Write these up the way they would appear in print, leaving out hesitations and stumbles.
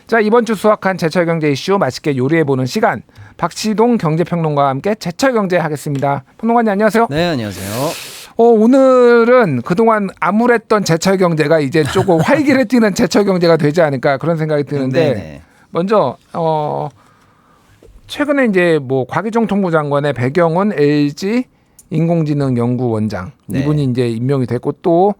자, 이번 주 수확한 제철 경제 이슈 맛있게 요리해보는 시간. 박시동 경제평론가와 함께 제철 경제 하겠습니다. 평론가님 안녕하세요. 네, 안녕하세요. 오늘은 그동안 암울했던 제철 경제가 이제 조금 활기를 띠는 제철 경제가 되지 않을까 그런 생각이 드는데 네네. 먼저 최근에 이제 뭐 과기정통부 장관의 배경은 LG 인공지능연구원장 네. 이분이 이제 임명이 됐고 또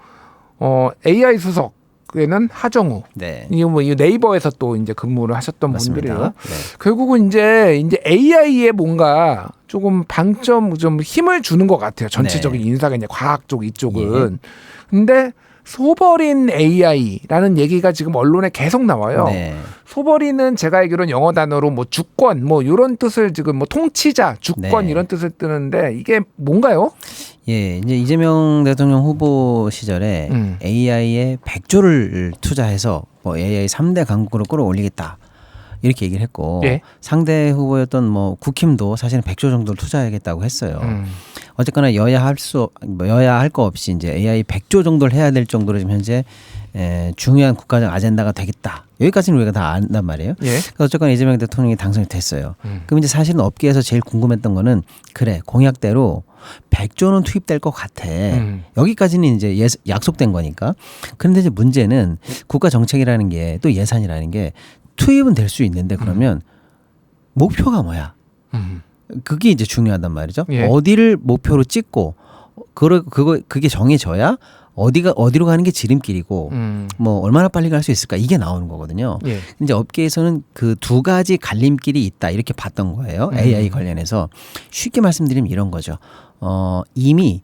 AI 수석에는 하정우. 네. 이 네이버에서 또 이제 근무를 하셨던 맞습니다. 분들이에요. 네. 결국은 이제 AI에 뭔가 조금 방점 좀 힘을 주는 것 같아요. 전체적인 네. 인사가 이제 과학 쪽 이쪽은. 근데 소버린 AI라는 얘기가 지금 언론에 계속 나와요. 네. 소버린은 제가 알기로는 영어 단어로 뭐 주권 뭐 이런 뜻을 지금 뭐 통치자, 주권 네. 이런 뜻을 뜨는데 이게 뭔가요? 예, 이제 이재명 대통령 후보 시절에 AI에 100조를 투자해서 뭐 AI 3대 강국으로 끌어올리겠다. 이렇게 얘기를 했고 예. 상대 후보였던 뭐 국힘도 사실은 100조 정도를 투자하겠다고 했어요. 어쨌거나 여야 할 거 없이 이제 AI 100조 정도를 해야 될 정도로 지금 현재 중요한 국가적 아젠다가 되겠다. 여기까지는 우리가 다 안단 말이에요. 예. 그래서 어쨌거나 이재명 대통령이 당선이 됐어요. 그럼 이제 사실은 업계에서 제일 궁금했던 거는 그래 공약대로 100조는 투입될 것 같아. 여기까지는 이제 약속된 거니까. 그런데 이제 문제는 국가 정책이라는 게 또 예산이라는 게 투입은 될 수 있는데 그러면 목표가 뭐야? 그게 이제 중요하단 말이죠. 예. 어디를 목표로 찍고 그게 정해져야 어디로 가는 게 지름길이고 뭐 얼마나 빨리 갈 수 있을까 이게 나오는 거거든요. 예. 이제 업계에서는 그 두 가지 갈림길이 있다 이렇게 봤던 거예요. AI 관련해서 쉽게 말씀드리면 이런 거죠. 이미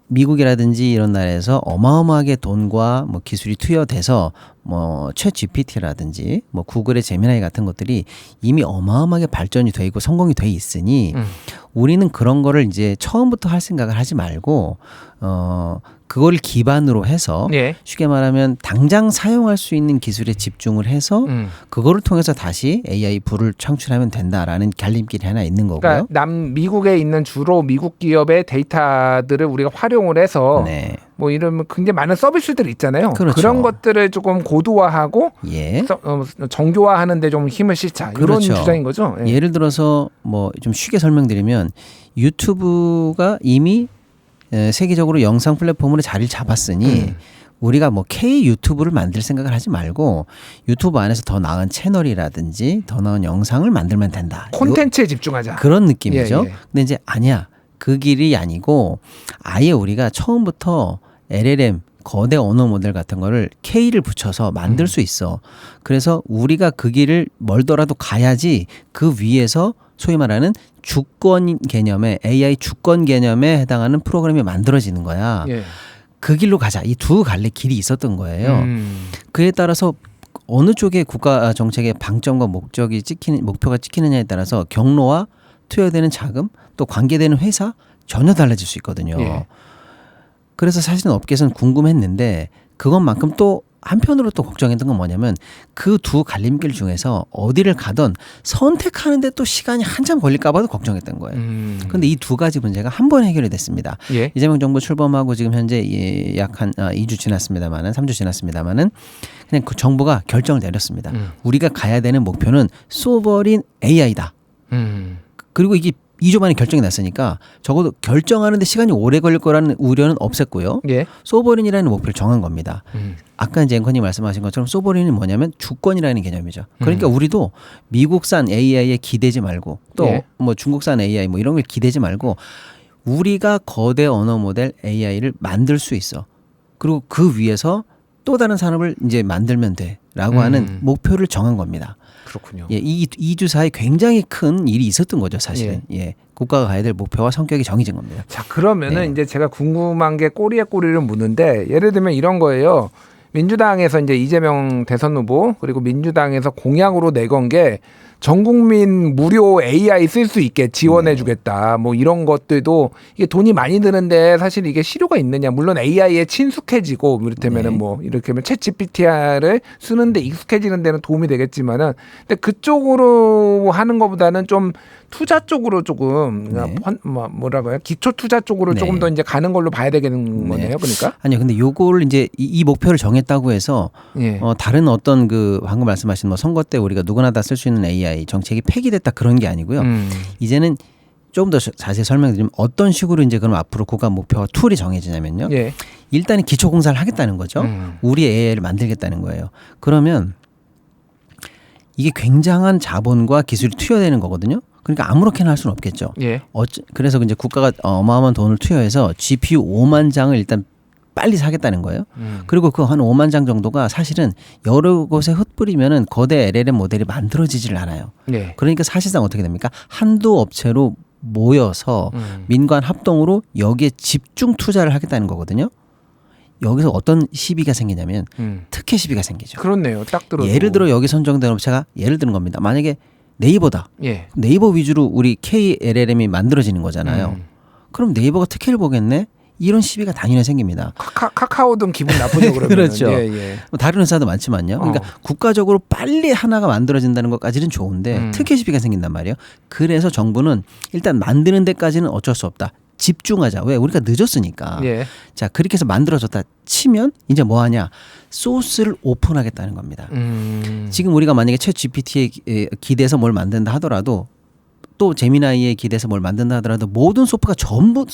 미국이라든지 이런 나라에서 어마어마하게 돈과 뭐 기술이 투여돼서 뭐 챗 GPT라든지 뭐 구글의 제미나이 같은 것들이 이미 어마어마하게 발전이 돼 있고 성공이 돼 있으니 우리는 그런 거를 이제 처음부터 할 생각을 하지 말고 그걸 기반으로 해서 예. 쉽게 말하면 당장 사용할 수 있는 기술에 집중을 해서 그거를 통해서 다시 AI 부를 창출하면 된다라는 갈림길이 하나 있는 거고요. 그러니까 미국에 있는 주로 미국 기업의 데이터들을 우리가 활용을 해서 네. 뭐 이런 굉장히 많은 서비스들이 있잖아요. 그렇죠. 그런 것들을 조금 고도화하고 예. 정교화하는데 좀 힘을 싣자 그렇죠. 이런 주장인 거죠. 예. 예를 들어서 뭐 좀 쉽게 설명드리면 유튜브가 이미 세계적으로 영상 플랫폼으로 자리를 잡았으니 우리가 뭐 K 유튜브를 만들 생각을 하지 말고 유튜브 안에서 더 나은 채널이라든지 더 나은 영상을 만들면 된다. 콘텐츠에 집중하자. 그런 느낌이죠. 예, 예. 근데 이제 아니야. 그 길이 아니고 아예 우리가 처음부터 LLM 거대 언어 모델 같은 거를 K를 붙여서 만들 수 있어. 그래서 우리가 그 길을 멀더라도 가야지 그 위에서 소위 말하는 주권 개념의 AI 주권 개념에 해당하는 프로그램이 만들어지는 거야. 예. 그 길로 가자. 이 두 갈래 길이 있었던 거예요. 그에 따라서 어느 쪽에 국가 정책의 방점과 목표가 찍히느냐에 따라서 경로와 투여되는 자금 또 관계되는 회사 전혀 달라질 수 있거든요. 예. 그래서 사실은 업계에서는 궁금했는데 그것만큼 또 한편으로 또 걱정했던 건 뭐냐면 그 두 갈림길 중에서 어디를 가든 선택하는데 또 시간이 한참 걸릴까 봐도 걱정했던 거예요. 그런데 이 두 가지 문제가 한 번에 해결이 됐습니다. 예. 이재명 정부 출범하고 지금 현재 약 한 2주 지났습니다마는 3주 지났습니다마는 그냥 그 정부가 결정을 내렸습니다. 우리가 가야 되는 목표는 소버린 AI다. 그리고 이게 2주 만에 결정이 났으니까 적어도 결정하는데 시간이 오래 걸릴 거라는 우려는 없앴고요. 예. 소버린이라는 목표를 정한 겁니다. 아까 이제 앵커님 말씀하신 것처럼 소버린은 뭐냐면 주권이라는 개념이죠. 그러니까 우리도 미국산 AI에 기대지 말고 또 뭐 예. 중국산 AI 뭐 이런 걸 기대지 말고 우리가 거대 언어 모델 AI를 만들 수 있어. 그리고 그 위에서 또 다른 산업을 이제 만들면 돼라고 하는 목표를 정한 겁니다. 그렇군요. 예, 이 2주 사이에 굉장히 큰 일이 있었던 거죠, 사실은. 예. 국가가 가야 될 목표와 성격이 정해진 겁니다. 자, 그러면은 네. 이제 제가 궁금한 게 꼬리에 꼬리를 묻는데 예를 들면 이런 거예요. 민주당에서 이제 이재명 대선 후보 그리고 민주당에서 공약으로 내건 게 전 국민 무료 AI 쓸 수 있게 지원해주겠다. 뭐 이런 것들도 이게 돈이 많이 드는데 사실 이게 실효가 있느냐? 물론 AI에 친숙해지고 이를테면은 뭐 이렇게 하면 챗GPT를 쓰는데 익숙해지는 데는 도움이 되겠지만은, 근데 그쪽으로 하는 것보다는 좀 투자 쪽으로 조금 뭐라고 해요? 기초 투자 쪽으로 조금 더 이제 가는 걸로 봐야 되겠는 거네요. 그러니까 아니요, 근데 요걸 이제 이 목표를 정했다고 해서 다른 어떤 그 방금 말씀하신 뭐 선거 때 우리가 누구나 다 쓸 수 있는 AI 정책이 폐기됐다 그런 게 아니고요. 이제는 조금 더 자세히 설명드리면 어떤 식으로 이제 그럼 앞으로 국가 목표와 툴이 정해지냐면요. 일단은 기초 공사를 하겠다는 거죠. 우리 AI를 만들겠다는 거예요. 그러면 이게 굉장한 자본과 기술이 투여되는 거거든요. 그러니까 아무렇게나 할 수는 없겠죠. 그래서 이제 국가가 어마어마한 돈을 투여해서 GPU 5만 장을 일단 빨리 사겠다는 거예요. 그리고 그 한 5만 장 정도가 사실은 여러 곳에 흩뿌리면은 거대 LLM 모델이 만들어지질 않아요. 그러니까 사실상 어떻게 됩니까? 한두 업체로 모여서 민관 합동으로 여기에 집중 투자를 하겠다는 거거든요. 여기서 어떤 시비가 생기냐면 특혜 시비가 생기죠. 그렇네요. 딱 들어도. 예를 들어 여기 선정된 업체가 예를 드는 겁니다. 만약에 네이버다. 네이버 위주로 우리 KLLM이 만들어지는 거잖아요. 그럼 네이버가 특혜를 보겠네? 이런 시비가 당연히 생깁니다. 카카오든 기분 나쁘죠. 그러면. 그렇죠. 다른 회사도 많지만요. 그러니까 국가적으로 빨리 하나가 만들어진다는 것까지는 좋은데 특혜 시비가 생긴단 말이에요. 그래서 정부는 일단 만드는 데까지는 어쩔 수 없다. 집중하자. 왜? 우리가 늦었으니까. 자, 그렇게 해서 만들어졌다 치면 이제 뭐 하냐? 소스를 오픈하겠다는 겁니다. 지금 우리가 만약에 챗 GPT에 기대서 뭘 만든다 하더라도 또 제미나이에 기대서 뭘 만든다 하더라도 모든 소스가 전부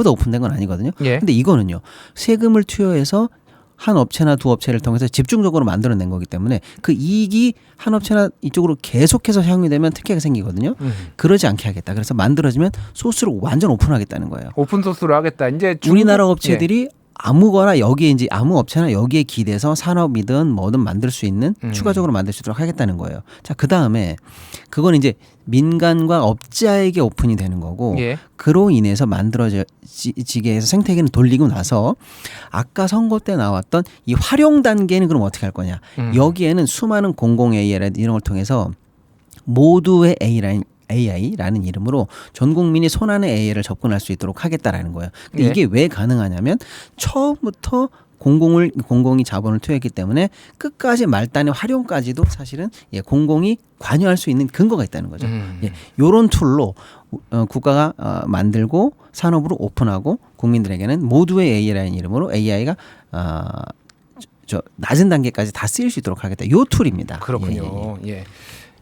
다 오픈된 건 아니거든요. 근데 이거는요. 세금을 투여해서 한 업체나 두 업체를 통해서 집중적으로 만들어낸 거기 때문에 그 이익이 한 업체나 이쪽으로 계속해서 사용이 되면 특혜가 생기거든요. 그러지 않게 하겠다. 그래서 만들어지면 소스를 완전 오픈하겠다는 거예요. 오픈 소스로 하겠다. 이제 우리나라 업체들이 아무거나 여기에 이제 아무 업체나 여기에 기대서 산업이든 뭐든 만들 수 있는 추가적으로 만들 수 있도록 하겠다는 거예요. 자, 그 다음에 그건 이제 민간과 업자에게 오픈이 되는 거고 그로 인해서 만들어지게 해서 생태계는 돌리고 나서 아까 선거 때 나왔던 이 활용 단계는 그럼 어떻게 할 거냐. 여기에는 수많은 공공 AI라든지 이런 걸 통해서 모두의 AI라는 이름으로 전 국민이 손안의 AI를 접근할 수 있도록 하겠다라는 거예요. 근데 이게 왜 가능하냐면 처음부터 공공이 자본을 투여했기 때문에 끝까지 말단의 활용까지도 사실은 공공이 관여할 수 있는 근거가 있다는 거죠. 이런 툴로 국가가 만들고 산업으로 오픈하고 국민들에게는 모두의 AI라는 이름으로 AI가 낮은 단계까지 다 쓰일 수 있도록 하겠다. 이 툴입니다. 그렇군요.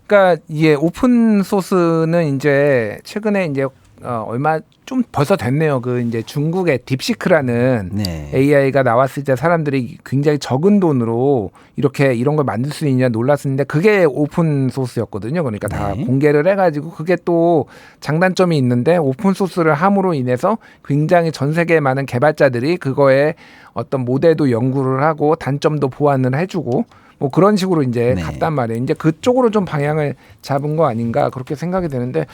그러니까 오픈 소스는 이제 최근에 이제 얼마 좀 벌써 됐네요. 그 이제 중국의 딥시크라는 AI가 나왔을 때 사람들이 굉장히 적은 돈으로 이런 걸 만들 수 있냐 놀랐었는데 그게 오픈 소스였거든요. 그러니까 다 공개를 해가지고 그게 또 장단점이 있는데 오픈 소스를 함으로 인해서 굉장히 전 세계 많은 개발자들이 그거에 어떤 모델도 연구를 하고 단점도 보완을 해주고 뭐 그런 식으로 이제 갔단 말이에요. 이제 그쪽으로 좀 방향을 잡은 거 아닌가 그렇게 생각이 되는데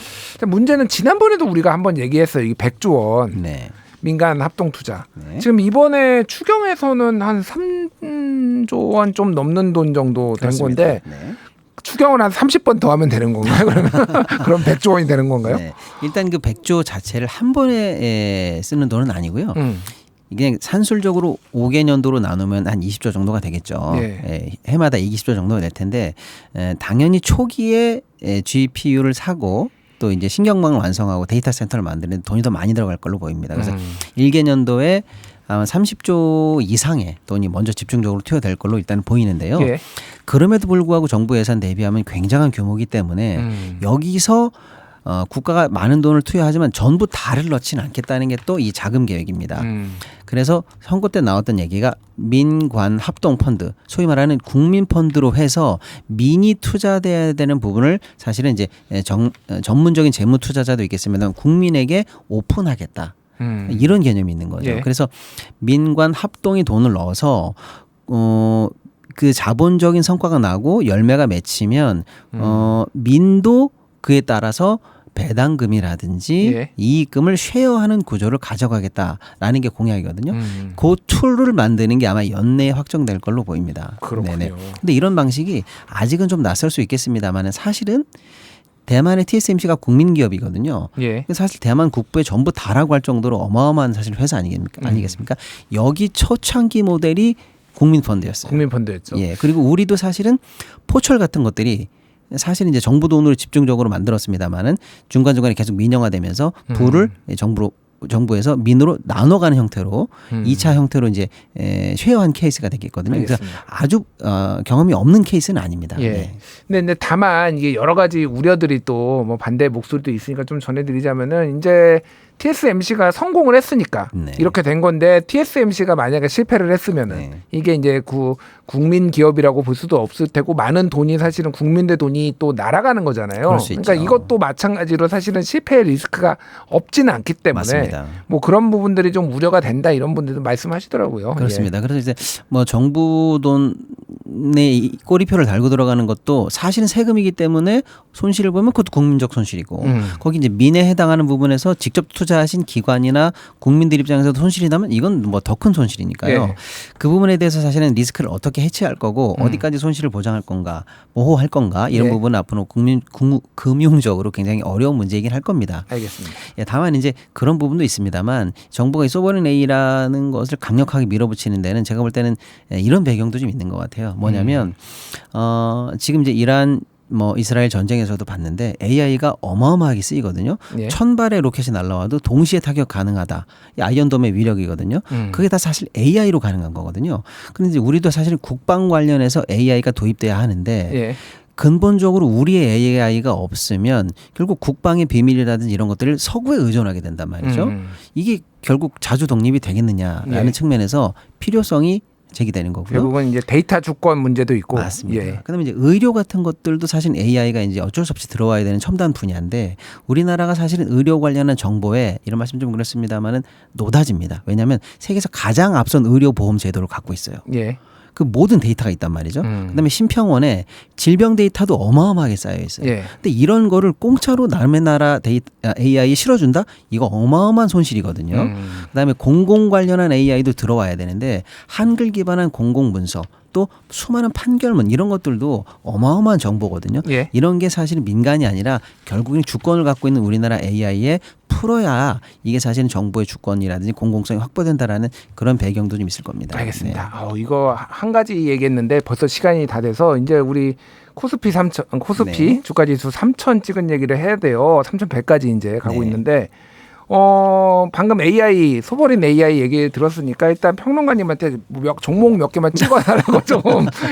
문제는 지난번에도 우리가 한번 얘기했어요. 이 100조 원 민간 합동 투자. 지금 이번에 추경에서는 한 3조 원 좀 넘는 돈 정도 된 건데 추경을 한 30번 더 하면 되는 건가요? 그러면 그럼 100조 원이 되는 건가요? 일단 그 100조 자체를 한 번에 쓰는 돈은 아니고요. 이게 산술적으로 5개년도로 나누면 한 20조 정도가 되겠죠. 해마다 20조 정도가 될 텐데 당연히 초기에 GPU를 사고 또 이제 신경망을 완성하고 데이터 센터를 만드는 돈이 더 많이 들어갈 걸로 보입니다. 그래서 1개년도에 아마 30조 이상의 돈이 먼저 집중적으로 투여될 걸로 일단 보이는데요. 그럼에도 불구하고 정부 예산 대비하면 굉장한 규모이기 때문에 여기서 국가가 많은 돈을 투여하지만 전부 다를 넣지는 않겠다는 게 또 이 자금 계획입니다. 그래서 선거 때 나왔던 얘기가 민관 합동 펀드, 소위 말하는 국민 펀드로 해서 민이 투자돼야 되는 부분을 사실은 이제 전문적인 재무 투자자도 있겠습니다만 국민에게 오픈하겠다. 이런 개념이 있는 거죠. 그래서 민관 합동이 돈을 넣어서 그 자본적인 성과가 나고 열매가 맺히면 민도 그에 따라서 배당금이라든지 예. 이익금을 쉐어하는 구조를 가져가겠다라는 게 공약이거든요. 그 툴을 만드는 게 아마 연내에 확정될 걸로 보입니다. 그렇군요. 근데 이런 방식이 아직은 좀 낯설 수 있겠습니다만 사실은 대만의 TSMC가 국민기업이거든요. 예. 사실 대만 국부에 전부 다라고 할 정도로 어마어마한 사실 회사 아니겠습니까? 여기 초창기 모델이 국민펀드였어요. 국민펀드였죠. 예. 그리고 우리도 사실은 포철 같은 것들이 사실 이제 정부 돈으로 집중적으로 만들었습니다만은 중간중간에 계속 민영화되면서 부를 정부에서 민으로 나눠가는 형태로 2차 형태로 이제 쉐어한 케이스가 되겠거든요. 그래서 아주 경험이 없는 케이스는 아닙니다. 예. 네. 근데 다만 이게 여러 가지 우려들이 또 뭐 반대 목소리도 있으니까 좀 전해드리자면은 이제 TSMC가 성공을 했으니까 네. 이렇게 된 건데 TSMC가 만약에 실패를 했으면은 네. 이게 이제 국민 기업이라고 볼 수도 없을 테고 많은 돈이 사실은 국민들 돈이 또 날아가는 거잖아요. 그럴 수 그러니까 있죠. 이것도 마찬가지로 사실은 실패의 리스크가 없지는 않기 때문에 맞습니다. 뭐 그런 부분들이 좀 우려가 된다 이런 분들도 말씀하시더라고요. 그렇습니다. 그래서 이제 뭐 정부 돈에 꼬리표를 달고 들어가는 것도 사실은 세금이기 때문에 손실을 보면 그것도 국민적 손실이고 거기 이제 민에 해당하는 부분에서 직접 투자하신 기관이나 국민들 입장에서도 손실이 나면 이건 뭐 더 큰 손실이니까요. 예. 그 부분에 대해서 사실은 리스크를 어떻게 해치할 거고 어디까지 손실을 보장할 건가, 보호할 건가 이런 예. 부분은 앞으로 금융적으로 굉장히 어려운 문제이긴 할 겁니다. 알겠습니다. 예, 다만 이제 그런 부분도 있습니다만 정부가 이 소버린 A라는 것을 강력하게 밀어붙이는 데는 제가 볼 때는 이런 배경도 좀 있는 것 같아요. 뭐냐면 지금 이제 이란 뭐 이스라엘 전쟁에서도 봤는데 AI가 어마어마하게 쓰이거든요. 예. 1000발의 로켓이 날라와도 동시에 타격 가능하다. 이 아이언돔의 위력이거든요. 그게 다 사실 AI로 가능한 거거든요. 그런데 이제 우리도 사실 국방 관련해서 AI가 도입돼야 하는데 예. 근본적으로 우리의 AI가 없으면 결국 국방의 비밀이라든지 이런 것들을 서구에 의존하게 된단 말이죠. 이게 결국 자주 독립이 되겠느냐라는 예. 측면에서 필요성이 제기되는 거고요. 결국은 이제 데이터 주권 문제도 있고. 맞습니다. 예. 그다음에 이제 의료 같은 것들도 사실 AI가 이제 어쩔 수 없이 들어와야 되는 첨단 분야인데 우리나라가 사실은 의료 관련한 정보에 이런 말씀 좀 그렇습니다만은 노다집니다. 왜냐하면 세계에서 가장 앞선 의료 보험 제도를 갖고 있어요. 예. 그 모든 데이터가 있단 말이죠. 그다음에 심평원에 질병 데이터도 어마어마하게 쌓여 있어요. 예. 근데 이런 거를 공짜로 남의 나라 AI에 실어준다? 이거 어마어마한 손실이거든요. 그다음에 공공 관련한 AI도 들어와야 되는데 한글 기반한 공공 문서 또 수많은 판결문 이런 것들도 어마어마한 정보거든요. 예. 이런 게 사실은 민간이 아니라 결국엔 주권을 갖고 있는 우리나라 AI에 풀어야 이게 사실은 정부의 주권이라든지 공공성이 확보된다라는 그런 배경도 좀 있을 겁니다. 알겠습니다. 이거 한 가지 얘기했는데 벌써 시간이 다 돼서 이제 우리 코스피 네. 주가지수 3,000 찍은 얘기를 해야 돼요. 3,100까지 이제 가고 네. 있는데 방금 소버린 AI 얘기 들었으니까 일단 평론가님한테 종목 몇 개만 찍어달라고 좀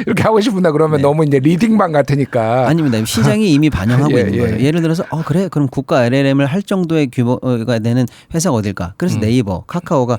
이렇게 하고 싶은데 그러면 네. 너무 이제 리딩방 같으니까. 아닙니다. 시장이 이미 반영하고 예, 있는 거예요. 예를 들어서 그래 그럼 국가 LLM을 할 정도의 규모가 되는 회사가 어딜까? 그래서 네이버, 카카오가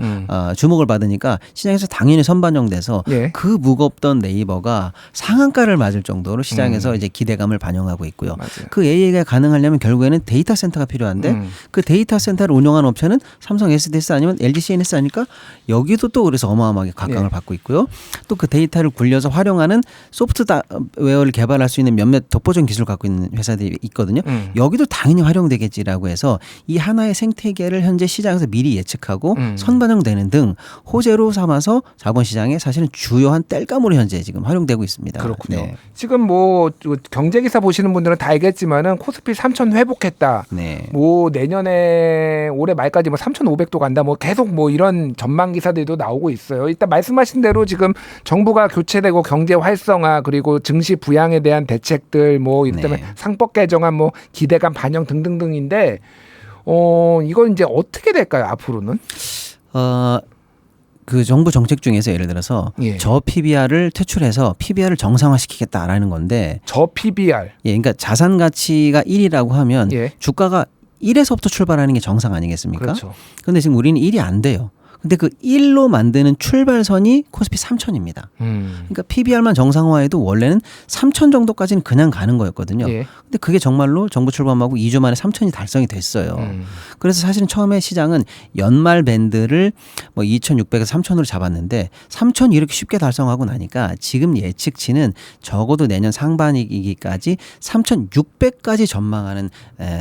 주목을 받으니까 시장에서 당연히 선반영돼서 예. 그 무겁던 네이버가 상한가를 맞을 정도로 시장에서 이제 기대감을 반영하고 있고요. 맞아요. 그 AI가 가능하려면 결국에는 데이터 센터가 필요한데 그 데이터 센터를 운영하는 업체는 삼성 SDS 아니면 LG CNS 아닐까? 여기도 또 그래서 어마어마하게 각광을 예. 받고 있고요. 또 그 데이터를 굴려서 활용하는 소프트웨어를 개발할 수 있는 몇몇 독보적인 기술을 갖고 있는 회사들이 있거든요. 여기도 당연히 활용되겠지라고 해서 이 하나의 생태계를 현재 시장에서 미리 예측하고 선반영되는 등 호재로 삼아서 자본시장에 사실은 주요한 땔감으로 현재 지금 활용되고 있습니다. 그렇군요. 네. 지금 뭐 경제기사 보시는 분들은 다 알겠지만은 코스피 3,000 회복했다. 네. 뭐 내년에 올해 말까지 뭐 3,500도 간다. 뭐 계속 뭐 이런 전망 기사들도 나오고 있어요. 일단 말씀하신 대로 지금 정부가 교체되고 경제 활성화 그리고 증시 부양에 대한 대책들 뭐 이를테면 네. 상법 개정안 뭐 기대감 반영 등등등인데 이건 이제 어떻게 될까요? 앞으로는? 그 정부 정책 중에서 예를 들어서 예. 저 PBR을 퇴출해서 PBR을 정상화시키겠다라는 건데 저 PBR. 예, 그러니까 자산 가치가 1이라고 하면 예. 주가가 1에서부터 출발하는 게 정상 아니겠습니까? 그렇죠. 그런데 지금 우리는 1이 안 돼요. 근데 그 1로 만드는 출발선이 코스피 3,000입니다. 그러니까 PBR만 정상화해도 원래는 3,000 정도까지는 그냥 가는 거였거든요. 예. 근데 그게 정말로 정부 출범하고 2주 만에 3,000이 달성이 됐어요. 그래서 사실은 처음에 시장은 연말 밴드를 뭐 2,600에서 3,000으로 잡았는데 3,000 이렇게 쉽게 달성하고 나니까 지금 예측치는 적어도 내년 상반기까지 3,600까지 전망하는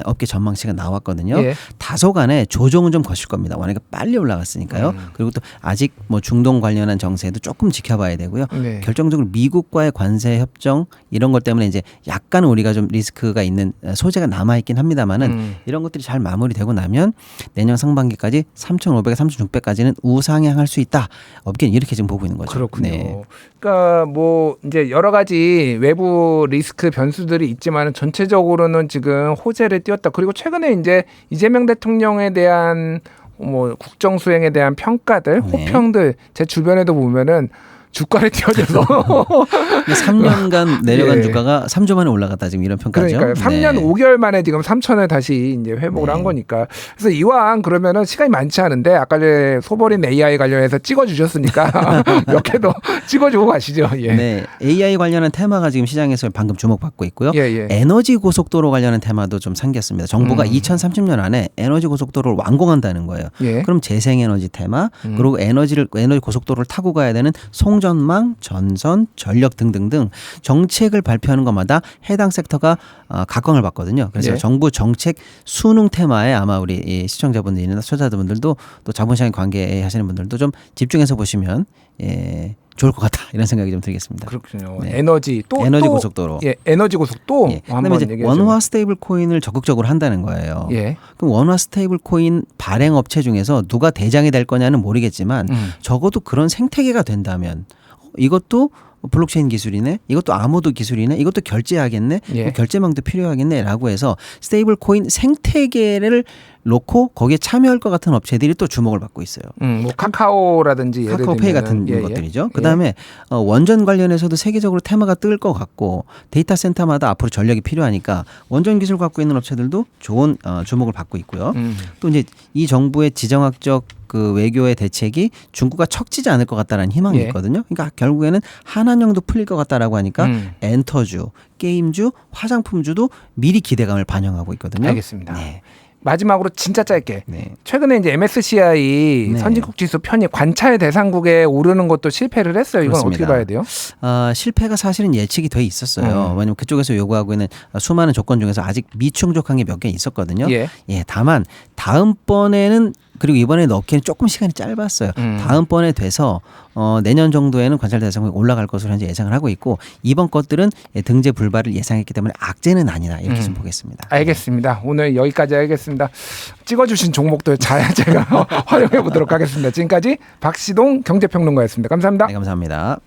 업계 전망치가 나왔거든요. 예. 다소간에 조정은 좀 거칠 겁니다. 워낙에 빨리 올라갔으니까요. 그리고 또 아직 뭐 중동 관련한 정세도 조금 지켜봐야 되고요. 네. 결정적으로 미국과의 관세 협정 이런 것 때문에 이제 약간 우리가 좀 리스크가 있는 소재가 남아있긴 합니다만은 이런 것들이 잘 마무리되고 나면 내년 상반기까지 3,500, 3,600까지는 우상향할 수 있다. 업계는 이렇게 지금 보고 있는 거죠. 그렇군요. 네. 그러니까 뭐 이제 여러 가지 외부 리스크 변수들이 있지만은 전체적으로는 지금 호재를 띄웠다. 그리고 최근에 이제 이재명 대통령에 대한 뭐 국정 수행에 대한 평가들, 네. 호평들 제 주변에도 보면은 주가를 띄워줘서 3년간 내려간 예. 주가가 3조 만에 올라갔다 지금 이런 평가죠. 그러니까 3년 네. 5개월 만에 지금 3천을 다시 이제 회복을 네. 한 거니까. 그래서 이왕 그러면은 시간이 많지 않은데 아까 전에 소버린 AI 관련해서 찍어주셨으니까 몇 개 더 찍어주고 가시죠. 예. 네, AI 관련한 테마가 지금 시장에서 방금 주목받고 있고요. 예, 예. 에너지 고속도로 관련한 테마도 좀 생겼습니다. 정부가 2030년 안에 에너지 고속도로를 완공한다는 거예요. 예. 그럼 재생에너지 테마, 그리고 에너지 고속도로를 타고 가야 되는 송전망, 전선, 전력 등등등 정책을 발표하는 것마다 해당 섹터가 각광을 받거든요. 그래서 예. 정부 정책 순응 테마에 아마 우리 이 시청자분들이나 투자자분들도 또 자본시장 관계하시는 분들도 좀 집중해서 보시면 좋을 것 같다 이런 생각이 좀 들겠습니다. 그렇군요. 네. 에너지 또 에너지 또, 고속도로. 예, 에너지 고속도 예. 그다음에 한번 이제 얘기해 원화 스테이블 코인을 적극적으로 한다는 거예요. 예. 그럼 원화 스테이블 코인 발행 업체 중에서 누가 대장이 될 거냐는 모르겠지만 적어도 그런 생태계가 된다면 이것도 블록체인 기술이네, 이것도 아모드 기술이네, 이것도 결제하겠네, 예. 결제망도 필요하겠네라고 해서 스테이블 코인 생태계를 놓고 거기에 참여할 것 같은 업체들이 또 주목을 받고 있어요. 뭐 카카오라든지 예를 카카오페이 들면은, 같은 예, 예. 것들이죠. 그다음에 원전 관련해서도 세계적으로 테마가 뜰 것 같고 데이터 센터마다 앞으로 전력이 필요하니까 원전 기술 갖고 있는 업체들도 좋은 주목을 받고 있고요. 또 이제 이 정부의 지정학적 그 외교의 대책이 중국과 척지지 않을 것 같다는 희망이 예. 있거든요. 그러니까 결국에는 한한령도 풀릴 것 같다라고 하니까 엔터주, 게임주, 화장품주도 미리 기대감을 반영하고 있거든요. 알겠습니다. 네. 마지막으로 진짜 짧게. 네. 최근에 이제 MSCI 네. 선진국 지수 편입 관찰 대상국에 오르는 것도 실패를 했어요. 이건 그렇습니다. 어떻게 봐야 돼요? 실패가 사실은 예측이 돼 있었어요. 왜냐하면 그쪽에서 요구하고 있는 수많은 조건 중에서 아직 미충족한 게 몇 개 있었거든요. 예. 다만 다음번에는 그리고 이번에 넣기에는 조금 시간이 짧았어요. 다음번에 돼서 내년 정도에는 관찰 대상국에 올라갈 것으로 현재 예상을 하고 있고 이번 것들은 등재 불발을 예상했기 때문에 악재는 아니다 이렇게 좀 보겠습니다. 알겠습니다. 오늘 여기까지 하겠습니다. 찍어주신 종목들 잘 제가 활용해 보도록 하겠습니다. 지금까지 박시동 경제평론가였습니다. 감사합니다. 네, 감사합니다.